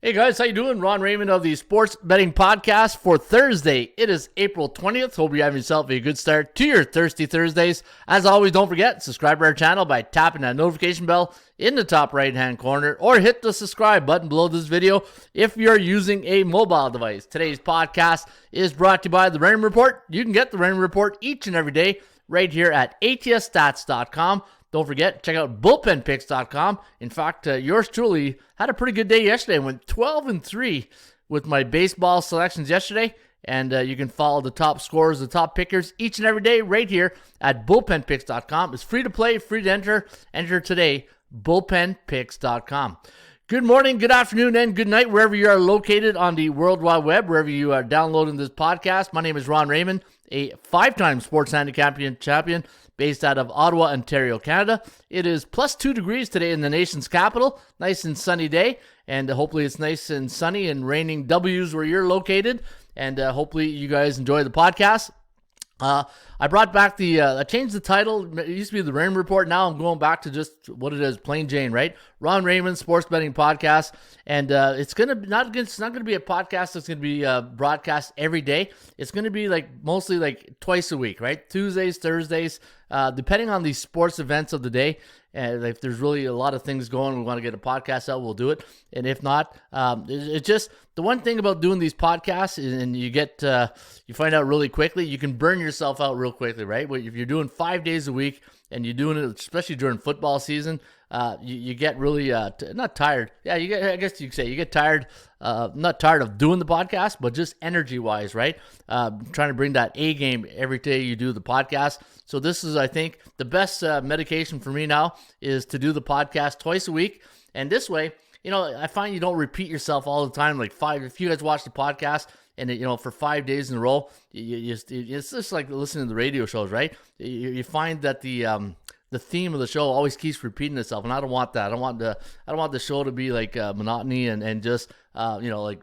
Hey guys, how you doing? Ron Raymond of the Sports Betting Podcast for Thursday. It is April 20th. Hope you have yourself a good start to your Thirsty Thursdays. As always, don't forget, subscribe to our channel by tapping that notification bell in the top right-hand corner or hit the subscribe button below this video if you're using a mobile device. Today's podcast is brought to you by the Raymond Report. You can get the Raymond Report each and every day right here at atsstats.com. Don't forget, check out bullpenpicks.com. In fact, yours truly had a pretty good day yesterday. I went 12-3 with my baseball selections yesterday. And you can follow the top scorers, the top pickers each and every day right here at bullpenpicks.com. It's free to play, free to enter. Enter today, bullpenpicks.com. Good morning, good afternoon, and good night, wherever you are located on the World Wide Web, wherever you are downloading this podcast. My name is Ron Raymond, a five-time sports handicapper champion based out of Ottawa, Ontario, Canada. It is plus 2 degrees today in the nation's capital. Nice and sunny day, and hopefully it's nice and sunny and raining W's where you're located, and hopefully you guys enjoy the podcast. I brought back I changed the title. It used to be the Raymond Report. Now I'm going back to just what it is, plain Jane, right? Ron Raymond Sports Betting Podcast. And it's not going to be a podcast that's going to be broadcast every day. It's going to be mostly twice a week, right? Tuesdays, Thursdays, depending on the sports events of the day. And if there's really a lot of things going, we want to get a podcast out, we'll do it. And if not, it's just the one thing about doing these podcasts, and you find out really quickly, you can burn yourself out real quickly, right? If you're doing 5 days a week and you're doing it, especially during football season, you get really not tired. Yeah, I guess you could say you get tired. Not tired of doing the podcast, but just energy-wise, right? Trying to bring that A game every day you do the podcast. So this is, I think, the best medication for me now is to do the podcast twice a week. And this way, I find you don't repeat yourself all the time. If you guys watch the podcast and for 5 days in a row, it's just like listening to the radio shows, right? You find that the theme of the show always keeps repeating itself, and I don't want that. I don't want the show to be like monotony and just a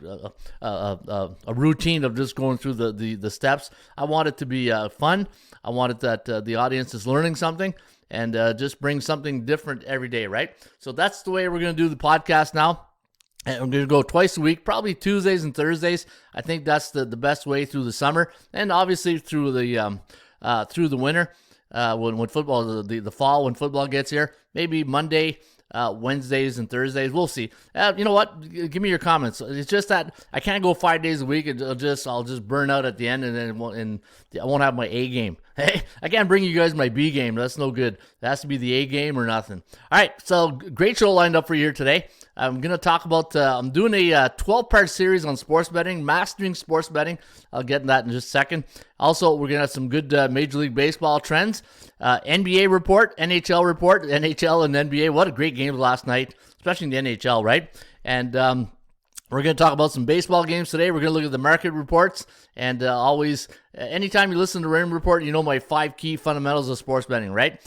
routine of just going through the steps. I want it to be fun. I want it that the audience is learning something and just bring something different every day, right? So that's the way we're going to do the podcast now. And I'm going to go twice a week, probably Tuesdays and Thursdays. I think that's the best way through the summer, and obviously through the winter. When football, the fall, when football gets here, maybe Monday, Wednesdays, and Thursdays. We'll see. You know what? Give me your comments. It's just that I can't go 5 days a week. I'll just burn out at the end, and then I won't have my A game. Hey, I can't bring you guys my B game. That's no good. It has to be the A game or nothing. All right, so great show lined up for you here today. I'm going to talk about, I'm doing a 12-part series on sports betting, mastering sports betting. I'll get into that in just a second. Also, we're going to have some good Major League Baseball trends. NBA report, NHL report, NHL and NBA. What a great game last night, especially in the NHL, right? And we're going to talk about some baseball games today. We're going to look at the market reports. And always, anytime you listen to Raymond Report, you know my 5 key fundamentals of sports betting, right?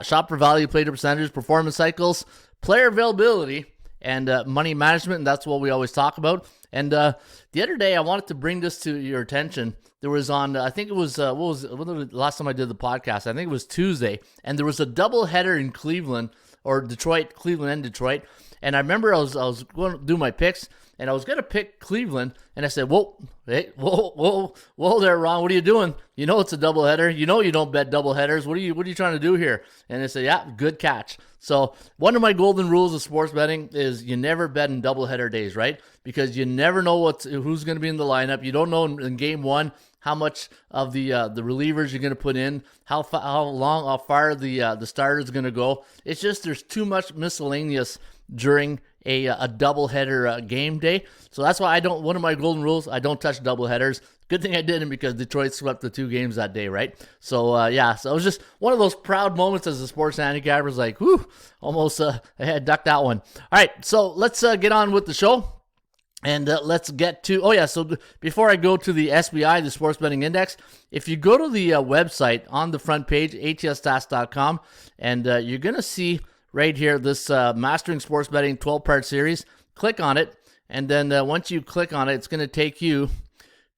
Shop for value, play to percentages, performance cycles, player availability, and money management, and that's what we always talk about. And the other day, I wanted to bring this to your attention. There was I think it was, when was the last time I did the podcast? I think it was Tuesday, and there was a doubleheader in Cleveland, or Detroit, Cleveland and Detroit. And I remember I was going to do my picks, and I was going to pick Cleveland, and I said, whoa there, Ron, what are you doing? You know it's a doubleheader. You know you don't bet doubleheaders. What are you trying to do here? And I said, yeah, good catch. So one of my golden rules of sports betting is you never bet in doubleheader days, right? Because you never know who's going to be in the lineup. You don't know in game one how much of the relievers you're going to put in, how far the starter is going to go. It's just there's too much miscellaneous during a doubleheader game day. So that's why one of my golden rules, I don't touch doubleheaders. Good thing I didn't, because Detroit swept the 2 games that day, right? So, so it was just one of those proud moments as a sports handicapper. Like, whew, almost I had ducked that one. All right, so let's get on with the show. And let's get to, so before I go to the SBI, the Sports Betting Index, if you go to the website on the front page, atsstats.com, and you're going to see right here this Mastering Sports Betting 12-part series. Click on it, and then once you click on it, it's going to take you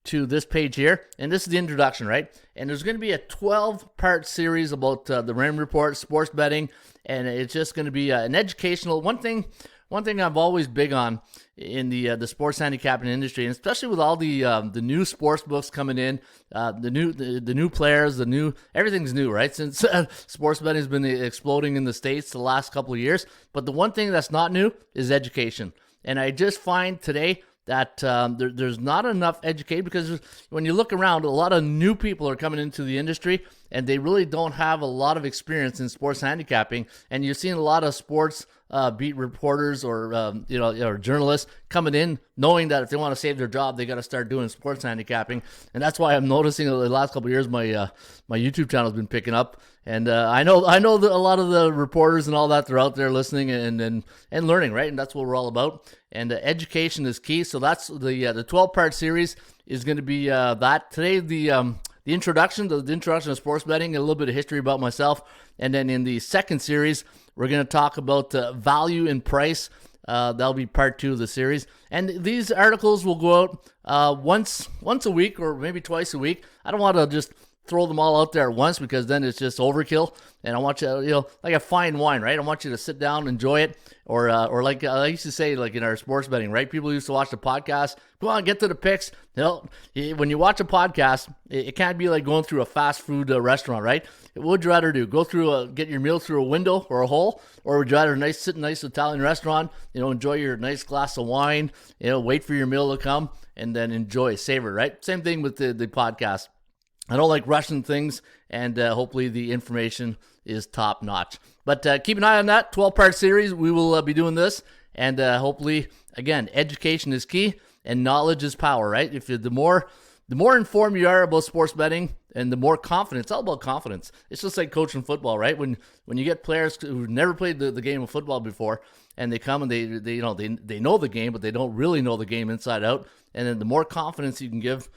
to this page here, and this is the introduction, right? And there's going to be a 12-part series about the Raymond Report, sports betting, and it's just going to be an educational. One thing one thing I'm always big on in the sports handicapping industry, and especially with all the new sports books coming in, the new players, everything's new, right? Since sports betting has been exploding in the States the last couple of years. But the one thing that's not new is education. And I just find today that there's not enough education, because when you look around, a lot of new people are coming into the industry and they really don't have a lot of experience in sports handicapping. And you're seeing a lot of sports beat reporters or journalists coming in knowing that if they want to save their job, they got to start doing sports handicapping. And that's why I'm noticing the last couple of years my YouTube channel has been picking up. And I know that a lot of the reporters and all that, they're out there listening and learning, right? And that's what we're all about. And education is key. So that's the 12-part series is going to be that. Today, the introduction of sports betting, a little bit of history about myself. And then in the second series, we're going to talk about value and price. That'll be part 2 of the series. And these articles will go out once a week or maybe twice a week. I don't want to just throw them all out there at once, because then it's just overkill. And I want you, like a fine wine, right? I want you to sit down, enjoy it, or like I used to say, like in our sports betting, right? People used to watch the podcast. Come on, get to the picks. When you watch a podcast, it can't be like going through a fast food restaurant, right? What would you rather do? Go through get your meal through a window or a hole, or would you rather sit in a nice Italian restaurant? Enjoy your nice glass of wine. Wait for your meal to come and then enjoy, savor, right? Same thing with the podcast. I don't like rushing things, and hopefully the information is top notch. But keep an eye on that 12-part series. We will be doing this, and hopefully, again, education is key and knowledge is power, right? If you're the more informed you are about sports betting, and the more confidence, it's all about confidence. It's just like coaching football, right? When you get players who've never played the game of football before, and they come and they know the game, but they don't really know the game inside out, and then the more confidence you can give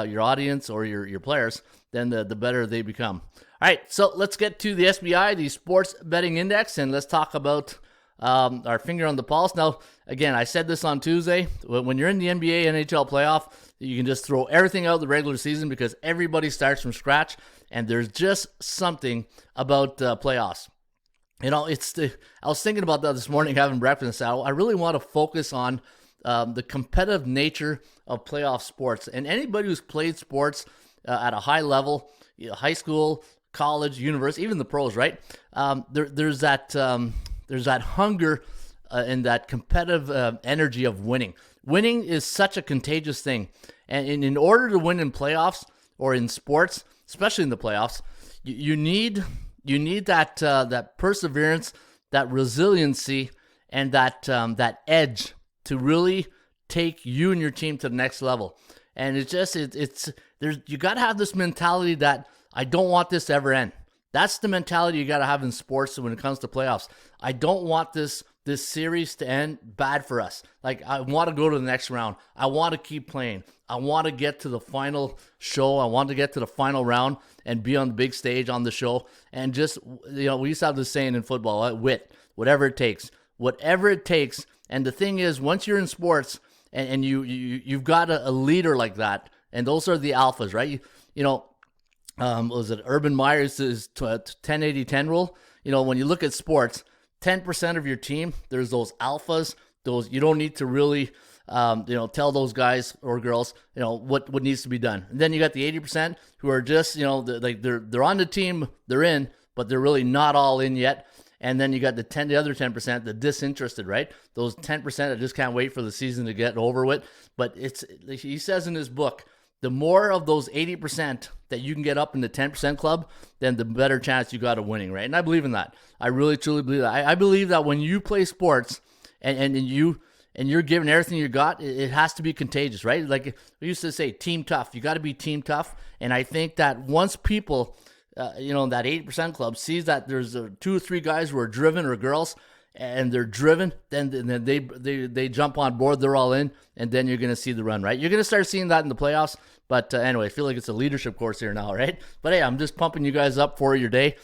your audience or your players, then the better they become. All right, so let's get to the SBI, the Sports Betting Index, and let's talk about our finger on the pulse. Now, again, I said this on Tuesday. When you're in the NBA, NHL playoff, you can just throw everything out of the regular season because everybody starts from scratch, and there's just something about playoffs. I was thinking about that this morning having breakfast. I really want to focus on the competitive nature of playoff sports. And anybody who's played sports at a high level, high school, college, university, even the pros, right? There's that hunger and that competitive energy of winning. Winning is such a contagious thing. And in order to win in playoffs or in sports, especially in the playoffs, you need that perseverance, that resiliency, and that edge to really take you and your team to the next level. And you got to have this mentality that I don't want this to ever end. That's the mentality you got to have in sports when it comes to playoffs. I don't want this series to end bad for us. Like, I want to go to the next round. I want to keep playing. I want to get to the final show. I want to get to the final round and be on the big stage on the show. And just, we used to have this saying in football, wit, whatever it takes. Whatever it takes. And the thing is, once you're in sports and you've got a leader like that, and those are the alphas, right? Was it Urban Meyer's 10-80-10 rule? When you look at sports, 10% of your team, there's those alphas. Those you don't need to really, tell those guys or girls, what needs to be done. And then you got the 80% who are just, they're on the team, they're in, but they're really not all in yet. And then you got the other 10%, the disinterested, right? Those 10% that just can't wait for the season to get over with. But he says in his book, the more of those 80% that you can get up in the 10% club, then the better chance you got of winning, right? And I believe in that. I really, truly believe that. I believe that when you play sports and you're giving everything you got, it has to be contagious, right? Like we used to say, team tough. You got to be team tough. And I think that once people, that 80% club sees that there's 2 or 3 guys who are driven, or girls, and they're driven, then they jump on board, they're all in, and then you're going to see the run, right? You're going to start seeing that in the playoffs. But anyway, I feel like it's a leadership course here now, right? But hey, I'm just pumping you guys up for your day.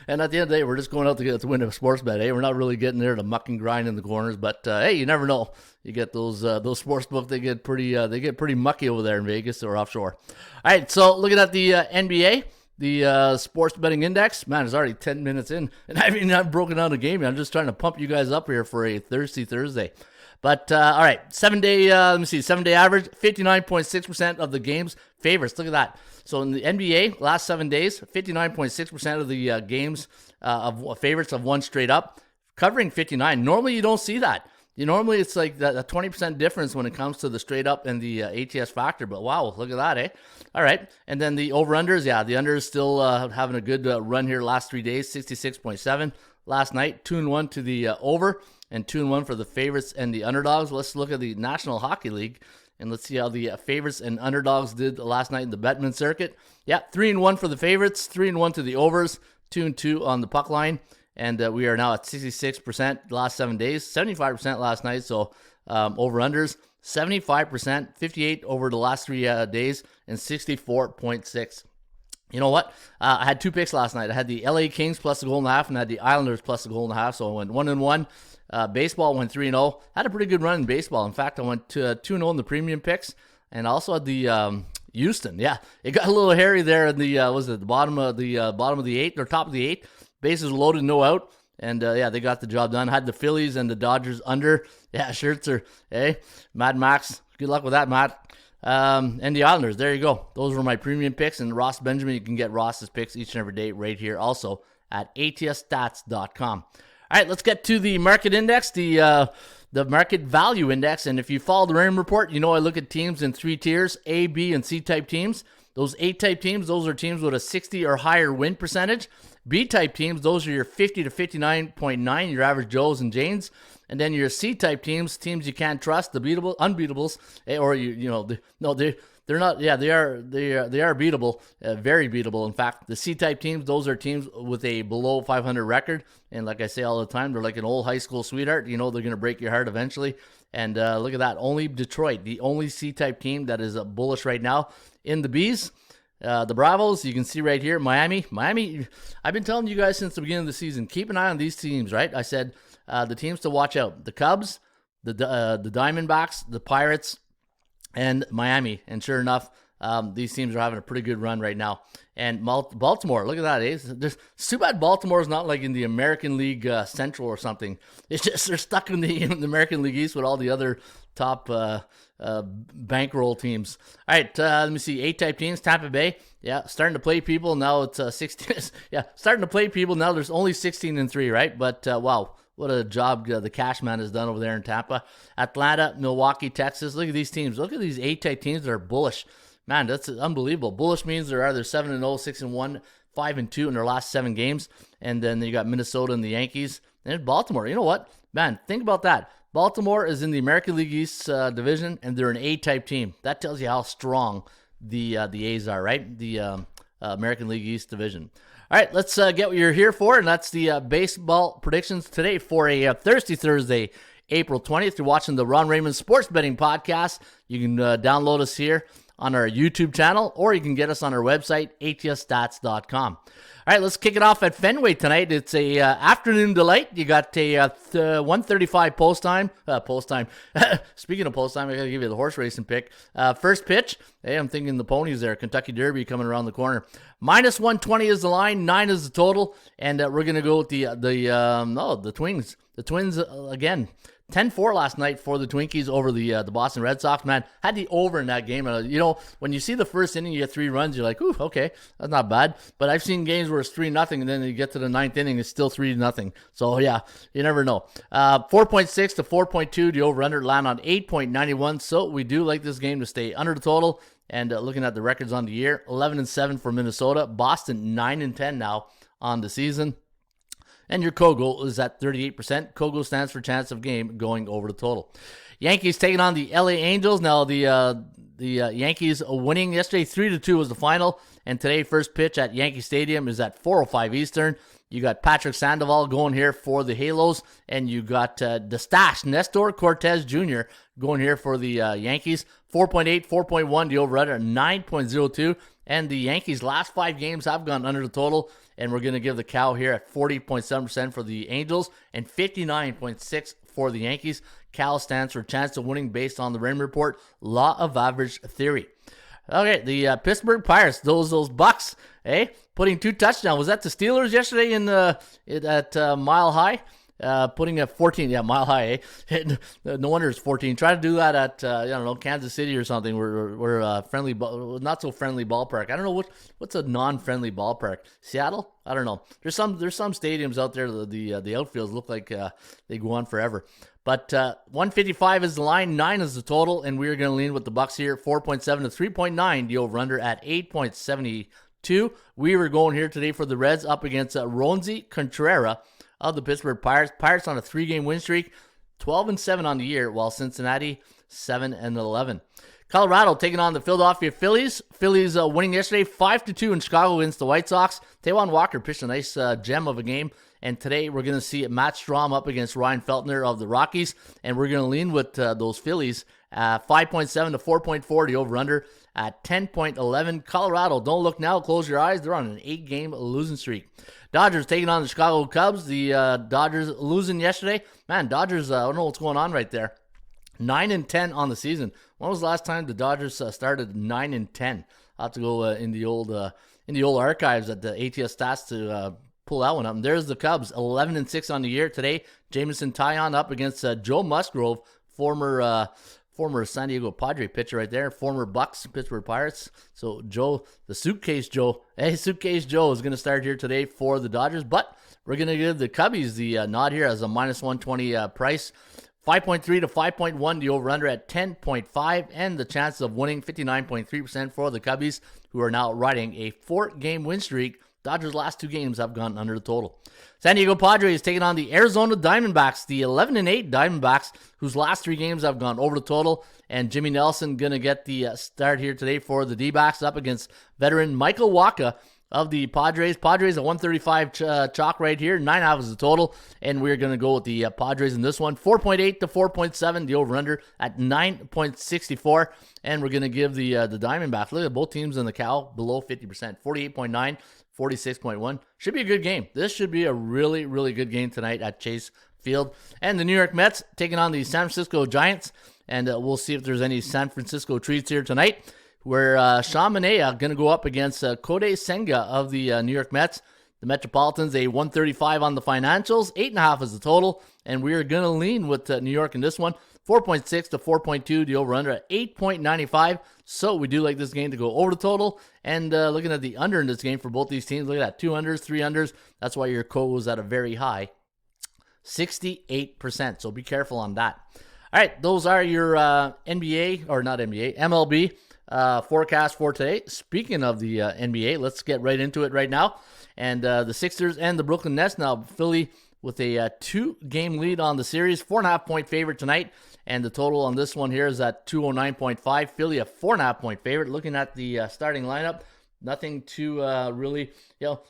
And at the end of the day, we're just going out to win a sports bet. Hey, we're not really getting there to muck and grind in the corners. But hey, you never know. You get those sports books, they get pretty mucky over there in Vegas or offshore. All right, so looking at the NBA. the sports betting index. Man, it's already 10 minutes in, and I haven't even broken down the game yet. I'm just trying to pump you guys up here for a thirsty Thursday. But, all right, 7-day, let me see, 7-day average, 59.6% of the games favorites. Look at that. So in the NBA, last 7 days, 59.6% of the games of favorites have won straight up, covering 59. Normally, you don't see that. Normally, it's like a 20% difference when it comes to the straight up and the ATS factor. But wow, look at that, eh? All right. And then the over-unders, yeah, the unders still having a good run here last 3 days, 66.7 last night, 2-1 to the over, and 2-1 for the favorites and the underdogs. Let's look at the National Hockey League, and let's see how the favorites and underdogs did last night in the Bettman circuit. Yeah, 3-1 for the favorites, 3-1 to the overs, 2-2 on the puck line. And we are now at 66% the last 7 days, 75% last night. So over-unders, 75%, 58 over the last 3 days, and 64.6. You know what? I had 2 picks last night. I had the LA Kings plus a goal and a half, and I had the Islanders plus a goal and a half. So I went 1-1. Baseball went 3-0. Had a pretty good run in baseball. In fact, I went to 2-0 in the premium picks, and also had the Houston. Yeah, it got a little hairy there in the the bottom of the 8th or top of the 8th. Bases loaded, no out. And, yeah, they got the job done. Had the Phillies and the Dodgers under. Yeah, shirts are, hey, Mad Max. Good luck with that, Matt. And the Islanders, there you go. Those were my premium picks. And Ross Benjamin, you can get Ross's picks each and every day right here also at atsstats.com. All right, let's get to the market index, the market value index. And if you follow the Raymond report, you know I look at teams in 3 tiers, A, B, and C-type teams. Those A-type teams, those are teams with a 60 or higher win percentage. B-type teams, those are your 50 to 59.9, your average Joes and Janes. And then your C-type teams you can't trust, the unbeatables, or they're not. Yeah, they are beatable, very beatable. In fact, the C-type teams, those are teams with a below 500 record. And like I say all the time, they're like an old high school sweetheart. You know they're going to break your heart eventually. And look at that, only Detroit, the only C-type team that is bullish right now. In the Bs, the Bravos, you can see right here, Miami, I've been telling you guys since the beginning of the season, keep an eye on these teams, right? I said the teams to watch out, the Cubs, the Diamondbacks, the Pirates, and Miami. And sure enough, these teams are having a pretty good run right now. And Baltimore, look at that. It's too bad Baltimore is not like in the American League Central or something. It's just they're stuck in the American League East with all the other top bankroll teams. All right, let me see. A-type teams, Tampa Bay. Yeah, starting to play people. Now it's 16. Yeah, starting to play people. Now there's only 16-3, right? But wow, what a job the cash man has done over there in Tampa. Atlanta, Milwaukee, Texas. Look at these teams. Look at these A-type teams that are bullish. Man, that's unbelievable. Bullish means they're either 7-0, 6-1, 5-2 in their last 7 games. And then you got Minnesota and the Yankees. And Baltimore. You know what? Man, think about that. Baltimore is in the American League East division, and they're an A-type team. That tells you how strong the A's are, right? The American League East division. All right, let's get what you're here for, and that's the baseball predictions today for a Thirsty Thursday, April 20th. You're watching the Ron Raymond Sports Betting Podcast. You can download us here on our YouTube channel, or you can get us on our website, atsstats.com. All right, let's kick it off at Fenway tonight. It's a afternoon delight. You got a 1:35 post time. Speaking of post time, I got to give you the horse racing pick. First pitch. Hey, I'm thinking the ponies there. Kentucky Derby coming around the corner. -120 is the line. 9 is the total, and we're gonna go with the Twins. The Twins again. 10-4 last night for the Twinkies over the Boston Red Sox. Man, had the over in that game. When you see the first inning, you get 3 runs, you're like, ooh, okay, that's not bad. But I've seen games where it's 3-0, and then you get to the 9th inning, it's still 3-0. So, yeah, you never know. 4.6 to 4.2, the over-under land on 8.91. So we do like this game to stay under the total. And looking at the records on the year, 11-7 for Minnesota. Boston, 9-10 now on the season. And your Kogo is at 38%. Kogo stands for chance of game going over the total. Yankees taking on the LA Angels. Now the Yankees winning yesterday, 3-2 was the final. And today, first pitch at Yankee Stadium is at 4:05 Eastern. You got Patrick Sandoval going here for the Halos. And you got the stash, Nestor Cortez Jr. going here for the Yankees. 4.8, 4.1, the over-under, 9.02. And the Yankees' last 5 games have gone under the total. And we're going to give the cow here at 40.7% for the Angels and 59.6% for the Yankees. Cal stands for chance of winning based on the Raymond report, law of average theory. Okay, the Pittsburgh Pirates, those Bucks, putting 2 touchdowns. Was that the Steelers yesterday at Mile High? Putting at 14, Mile High, no wonder it's 14. Try to do that at, Kansas City or something. We're friendly, not so friendly ballpark. I don't know what's a non-friendly ballpark. Seattle? I don't know. There's some stadiums out there. The outfields look like they go on forever. But 155 is the line, 9 is the total, and we're going to lean with the Bucks here, 4.7 to 3.9. The over/under at 8.72. We were going here today for the Reds up against Ronzi Contreras of the Pittsburgh Pirates. Pirates on a 3-game win streak, 12-7 on the year, while Cincinnati 7-11. Colorado taking on the Philadelphia Phillies. Phillies winning yesterday 5-2 in Chicago against the White Sox. Taijuan Walker pitched a nice gem of a game. And today we're going to see Matt Strahm up against Ryan Feltner of the Rockies. And we're going to lean with those Phillies 5.7 to 4.4. The over-under at 10.11. Colorado, don't look now. Close your eyes. They're on an 8-game losing streak. Dodgers taking on the Chicago Cubs. The Dodgers losing yesterday. Man, Dodgers, I don't know what's going on right there. 9-10 on the season. When was the last time the Dodgers started 9-10? I'll have to go in the old archives at the ATS stats to pull that one up. And there's the Cubs, 11-6 on the year today. Jamison Taillon up against Joe Musgrove, former San Diego Padre pitcher right there, former Bucks, Pittsburgh Pirates. So Joe, the Suitcase Joe is going to start here today for the Dodgers. But we're going to give the Cubbies the nod here as a minus 120 price. 5.3 to 5.1, the over-under at 10.5, and the chances of winning 59.3% for the Cubbies, who are now riding a 4-game win streak. Dodgers' last 2 games have gone under the total. San Diego Padres taking on the Arizona Diamondbacks, the 11-8 Diamondbacks, whose last 3 games have gone over the total. And Jimmy Nelson going to get the start here today for the D-backs up against veteran Michael Wacha of the Padres. Padres at 135 chalk right here. 9.5 is the total. And we're going to go with the Padres in this one. 4.8 to 4.7. The over-under at 9.64. And we're going to give the Diamondbacks. Look at both teams in the Cal below 50%. 48.9. 46.1. Should be a good game. This should be a really, really good game tonight at Chase Field. And the New York Mets taking on the San Francisco Giants. And we'll see if there's any San Francisco treats here tonight, where Sean Manaea going to go up against Kodai Senga of the New York Mets. The Metropolitans, a 135 on the financials. 8.5 is the total. And we are going to lean with New York in this one. 4.6 to 4.2, the over-under at 8.95. So we do like this game to go over the total. And looking at the under in this game for both these teams, look at that, 2 unders, 3 unders. That's why your code was at a very high 68%. So be careful on that. All right, those are your MLB forecast for today. Speaking of the NBA, let's get right into it right now. And the Sixers and the Brooklyn Nets now, Philly with a 2-game lead on the series, 4.5-point favorite tonight. And the total on this one here is at 209.5. Philly a 4.5-point favorite. Looking at the starting lineup, nothing too really,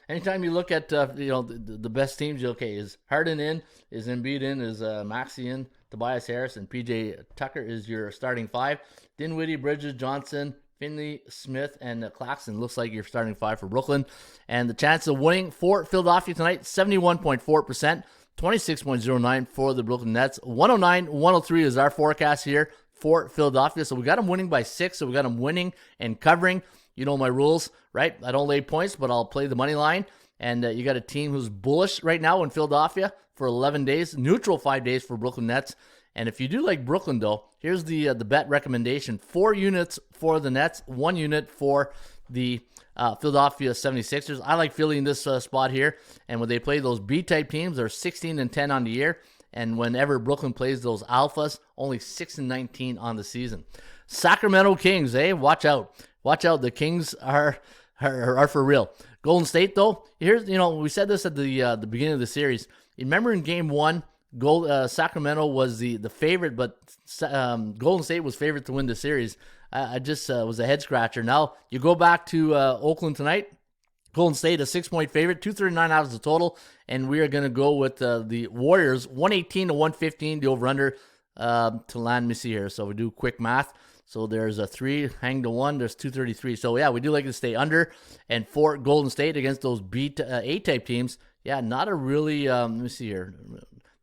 anytime you look at, the best teams, is Harden in, is Embiid in, is Maxey in, Tobias Harris, and PJ Tucker is your starting 5. Dinwiddie, Bridges, Johnson, Finley, Smith, and Claxton looks like your starting 5 for Brooklyn. And the chance of winning for Philadelphia tonight, 71.4%. 26.09 for the Brooklyn Nets. 109-103 is our forecast here for Philadelphia. So we got them winning by 6. So we got them winning and covering. You know my rules, right? I don't lay points, but I'll play the money line. And you got a team who's bullish right now in Philadelphia for 11 days. Neutral 5 days for Brooklyn Nets. And if you do like Brooklyn, though, here's the bet recommendation. 4 units for the Nets, 1 unit for the Philadelphia 76ers. I like Philly in this spot here. And when they play those B-type teams, they're 16-10 on the year. And whenever Brooklyn plays those alphas, only 6-19 on the season. Sacramento Kings, watch out. Watch out. The Kings are for real. Golden State, though, here's, we said this at the beginning of the series. You remember in game 1, Sacramento was the favorite, but Golden State was favorite to win the series. I just was a head scratcher. Now you go back to Oakland tonight. Golden State a 6-point favorite, 239 out of the total, and we are going to go with the Warriors 118 to 115, the over/under to land. Let me see here. So we do quick math. So there's a 3 hang to 1. There's 233. So yeah, we do like to stay under. And for Golden State against those A-type teams, yeah, not a really. Let me see here.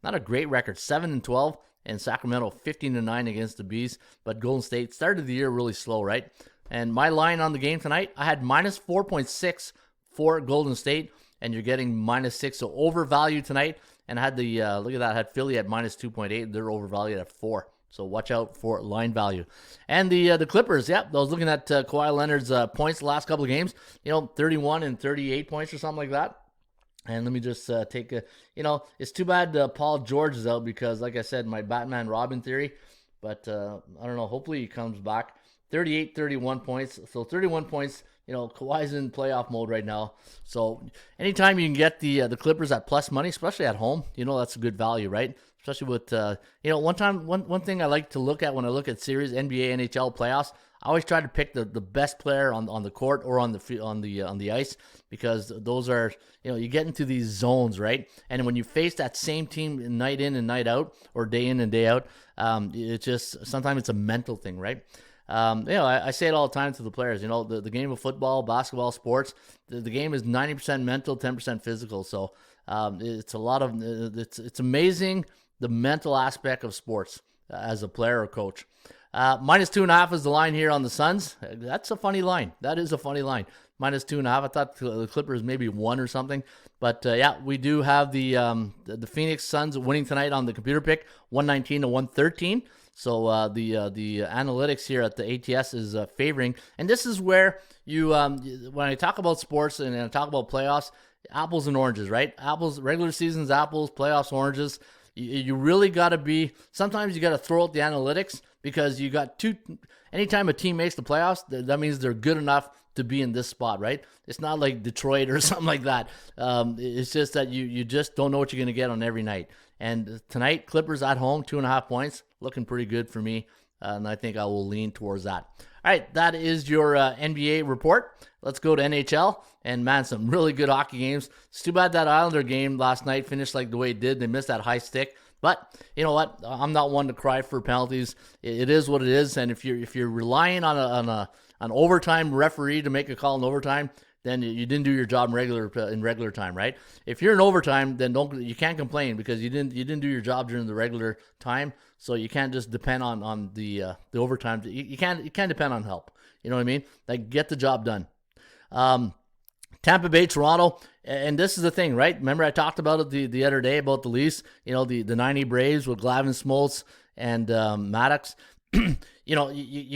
Not a great record, 7-12, and Sacramento 15-9 against the Bees. But Golden State started the year really slow, right? And my line on the game tonight, I had minus 4.6 for Golden State, and you're getting minus 6. So overvalued tonight. And I had the, look at that, I had Philly at minus 2.8. They're overvalued at 4. So watch out for line value. And the Clippers, I was looking at Kawhi Leonard's points the last couple of games, 31 and 38 points or something like that. And let me just take a, it's too bad Paul George is out because, like I said, my Batman Robin theory. But I don't know, hopefully he comes back. 38, 31 points. So 31 points, Kawhi's in playoff mode right now. So anytime you can get the Clippers at plus money, especially at home, that's a good value, right? Especially with, one thing I like to look at when I look at series, NBA, NHL playoffs, I always try to pick the best player on the court or on the ice, because those are, you get into these zones, right? And when you face that same team night in and night out, or day in and day out, it's just, sometimes it's a mental thing, right? I say it all the time to the players, the game of football, basketball, sports, the game is 90% mental, 10% physical. So it's a lot of, it's amazing the mental aspect of sports as a player or coach. Minus 2.5 is the line here on the Suns. That's a funny line. That is a funny line. Minus 2.5. I thought the Clippers maybe 1 or something. But we do have the Phoenix Suns winning tonight on the computer pick, 119 to 113. So the analytics here at the ATS is favoring. And this is where you, when I talk about sports and I talk about playoffs, apples and oranges, right? Apples, regular season's apples, playoffs, oranges. You really got to be, sometimes you got to throw out the analytics, because you got anytime a team makes the playoffs, that means they're good enough to be in this spot, right? It's not like Detroit or something like that. It's just that you just don't know what you're going to get on every night. And tonight, Clippers at home, 2.5 points, looking pretty good for me. And I think I will lean towards that. All right, that is your NBA report. Let's go to NHL. And man, some really good hockey games. It's too bad that Islander game last night finished like the way it did. They missed that high stick. But you know what? I'm not one to cry for penalties. It is what it is. And if you're relying on an overtime referee to make a call in overtime, then you didn't do your job in regular time, right? If you're in overtime, then you can't complain, because you didn't do your job during the regular time. So you can't just depend on the overtime. You can't depend on help. You know what I mean? Like, get the job done. Tampa Bay, Toronto, and this is the thing, right? Remember I talked about it the other day about the Leafs, the 90 Braves with Glavin, Smoltz, and Maddox. You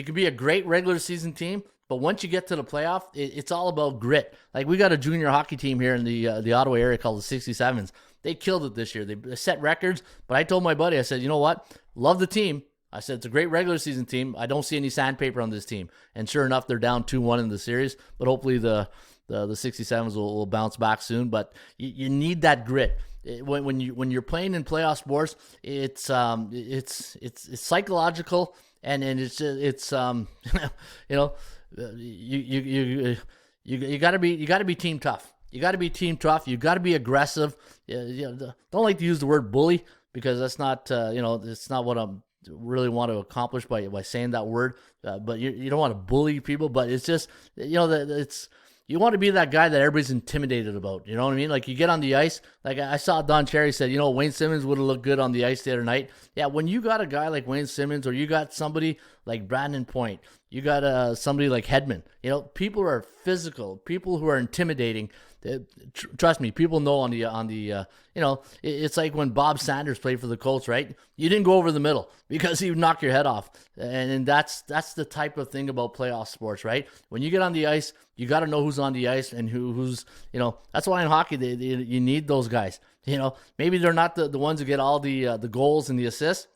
can be a great regular season team, but once you get to the playoff, it's all about grit. Like, we got a junior hockey team here in the Ottawa area called the 67s. They killed it this year. They set records, but I told my buddy, I said, you know what? Love the team. I said, it's a great regular season team. I don't see any sandpaper on this team. And sure enough, they're down 2-1 in the series, but hopefully the 67s will bounce back soon. But you need that grit. When you're playing in playoff sports, it's psychological, and it's you got to be team tough. You got to be team tough. You got to be aggressive. Don't like to use the word bully, because that's not it's not what I'm really want to accomplish by saying that word. But you don't want to bully people. But it's just you want to be that guy that everybody's intimidated about. You know what I mean? Like, you get on the ice. Like, I saw Don Cherry said, Wayne Simmons would have looked good on the ice the other night. Yeah, when you got a guy like Wayne Simmons, or you got somebody like Brandon Point, you got somebody like Hedman. People who are physical, people who are intimidating. Trust me, people know on the it's like when Bob Sanders played for the Colts, right? You didn't go over the middle, because he would knock your head off. And that's the type of thing about playoff sports, right? When you get on the ice, you got to know who's on the ice and who's, that's why in hockey, you need those guys. Maybe they're not the ones who get all the goals and the assists,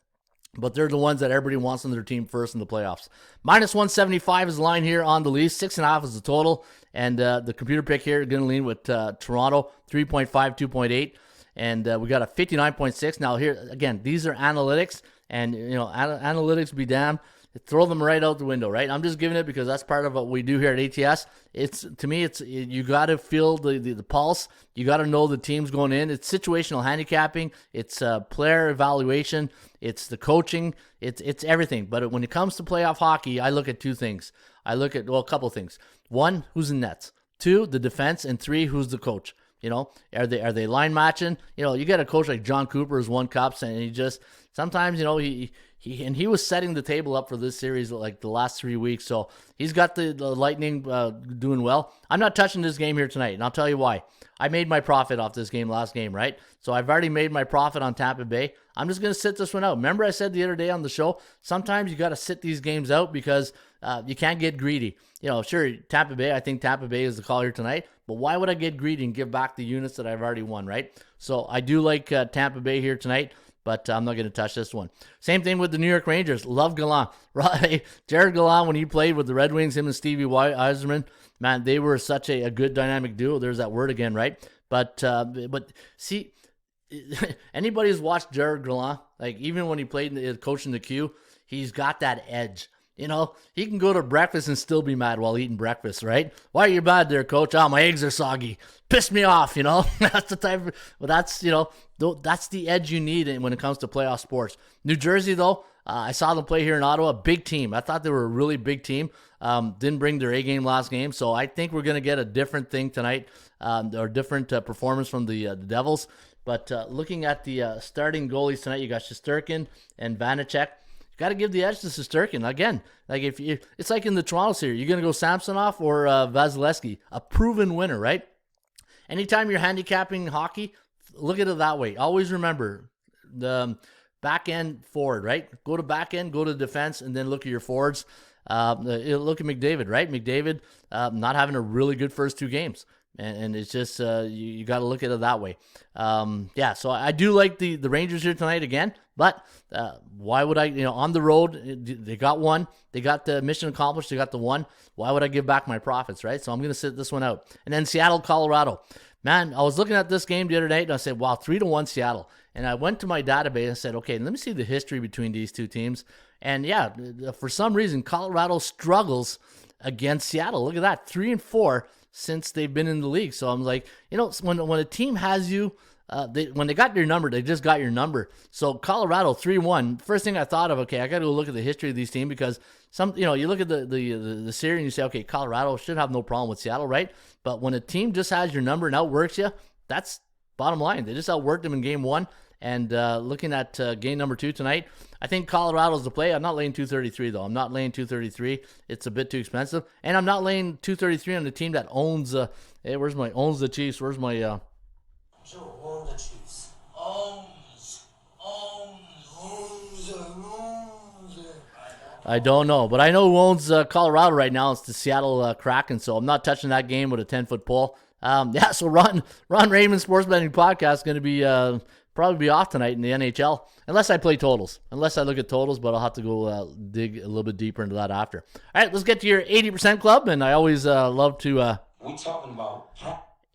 but they're the ones that everybody wants on their team first in the playoffs. Minus 175 is the line here on the Leafs. 6.5 is the total. And the computer pick here, going to lean with Toronto, 3.5, 2.8. And we got a 59.6. Now here, again, these are analytics. And, analytics be damned. Throw them right out the window, right? I'm just giving it because that's part of what we do here at ATS. To me, you got to feel the pulse. You got to know the teams going in. It's situational handicapping. It's player evaluation. It's the coaching. It's everything. But when it comes to playoff hockey, I look at two things. I look at, a couple things. One, who's in nets. Two, the defense. And three, who's the coach. Are they line matching? You get a coach like John Cooper who's won cups, and he just sometimes He was setting the table up for this series like the last 3 weeks. So he's got the Lightning doing well. I'm not touching this game here tonight, and I'll tell you why. I made my profit off this game last game, right? So I've already made my profit on Tampa Bay. I'm just going to sit this one out. Remember I said the other day on the show, sometimes you got to sit these games out because you can't get greedy. Sure, Tampa Bay, I think Tampa Bay is the call here tonight, but why would I get greedy and give back the units that I've already won, right? So I do like Tampa Bay here tonight, but I'm not going to touch this one. Same thing with the New York Rangers. Love Gallant. Right? Jared Gallant, when he played with the Red Wings, him and Stevie Yzerman, man, they were such a good dynamic duo. There's that word again, right? But see, anybody who's watched Jared Gallant, like even when he played coaching the Q, he's got that edge. He can go to breakfast and still be mad while eating breakfast, right? Why are you mad there, coach? Oh, my eggs are soggy. Piss me off, That's the type of, well, that's the edge you need when it comes to playoff sports. New Jersey, though, I saw them play here in Ottawa. Big team. I thought they were a really big team. Didn't bring their A game last game, so I think we're going to get a different thing tonight, or different performance from the Devils. But looking at the starting goalies tonight, you got Shesterkin and Vanacek. Got to give the edge to Shesterkin. Again, like it's like in the Toronto series, you're going to go Samsonov or Vasilevsky, a proven winner, right? Anytime you're handicapping hockey, look at it that way. Always remember the back end forward, right? Go to back end, go to defense, and then look at your forwards. Look at McDavid, right? McDavid not having a really good first 2 games. And it's just, you got to look at it that way. So I do like the Rangers here tonight again, but why would I, on the road, they got one. They got the mission accomplished. They got the one. Why would I give back my profits, right? So I'm going to sit this one out. And then Seattle, Colorado. Man, I was looking at this game the other night, and I said, wow, 3-1 Seattle. And I went to my database and said, okay, let me see the history between these two teams. And yeah, for some reason, Colorado struggles against Seattle. Look at that, 3-4 since they've been in the league. So I'm like, when a team has you, when they got your number, they just got your number. So Colorado 3-1. First thing I thought of, okay, I got to go look at the history of these teams because you look at the series and you say, okay, Colorado should have no problem with Seattle, right? But when a team just has your number and outworks you, that's bottom line. They just outworked them in game 1. And looking at game number 2 tonight, I think Colorado's the play. I'm not laying 233, though. I'm not laying 233. It's a bit too expensive. And I'm not laying 233 on the team that owns owns the Chiefs. Where's my... Joe, own the Chiefs. Owns. I don't know. But I know who owns Colorado right now. It's the Seattle Kraken. So I'm not touching that game with a 10-foot pole. So Ron Raymond Sports Betting Podcast is going to be... probably be off tonight in the NHL, unless I play totals. Unless I look at totals, but I'll have to go dig a little bit deeper into that after. All right, let's get to your 80% club, and I always love to... we talking about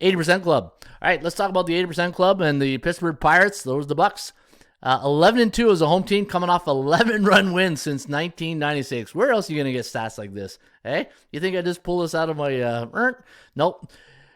80% club. All right, let's talk about the 80% club and the Pittsburgh Pirates. Those are the Bucks. 11-2 as a home team, coming off 11-run wins since 1996. Where else are you going to get stats like this? Hey, you think I just pull this out of my... Nope.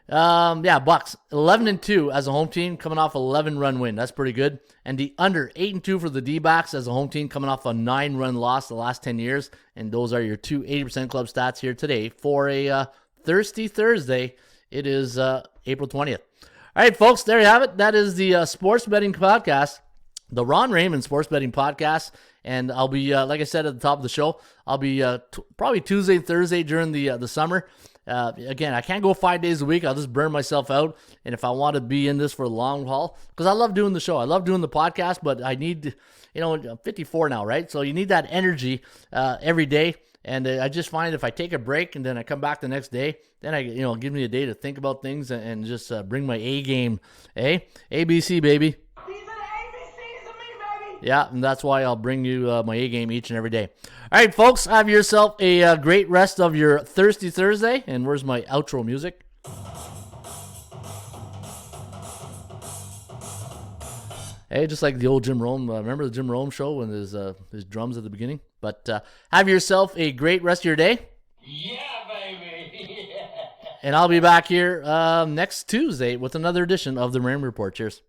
Bucks 11-2 as a home team, coming off 11-run win. That's pretty good. And the under 8-2 for the D-backs as a home team, coming off a 9-run loss the last 10 years. And those are your two 80% club stats here today for a Thirsty Thursday. It is April 20th. All right, folks, there you have it. That is the sports betting podcast, the Ron Raymond Sports Betting Podcast. And I'll be, like I said at the top of the show, I'll be probably Tuesday, Thursday during the summer. Again, I can't go 5 days a week. I'll just burn myself out. And if I want to be in this for a long haul, because I love doing the show. I love doing the podcast, but I need, I'm 54 now, right? So you need that energy every day. And I just find if I take a break and then I come back the next day, then give me a day to think about things and just bring my A game. ABC, baby. Yeah, and that's why I'll bring you my A game each and every day. All right, folks, have yourself a great rest of your Thirsty Thursday. And where's my outro music? Hey, just like the old Jim Rome. Remember the Jim Rome show when his drums at the beginning? But have yourself a great rest of your day. Yeah, baby. Yeah. And I'll be back here next Tuesday with another edition of the Raymond Report. Cheers.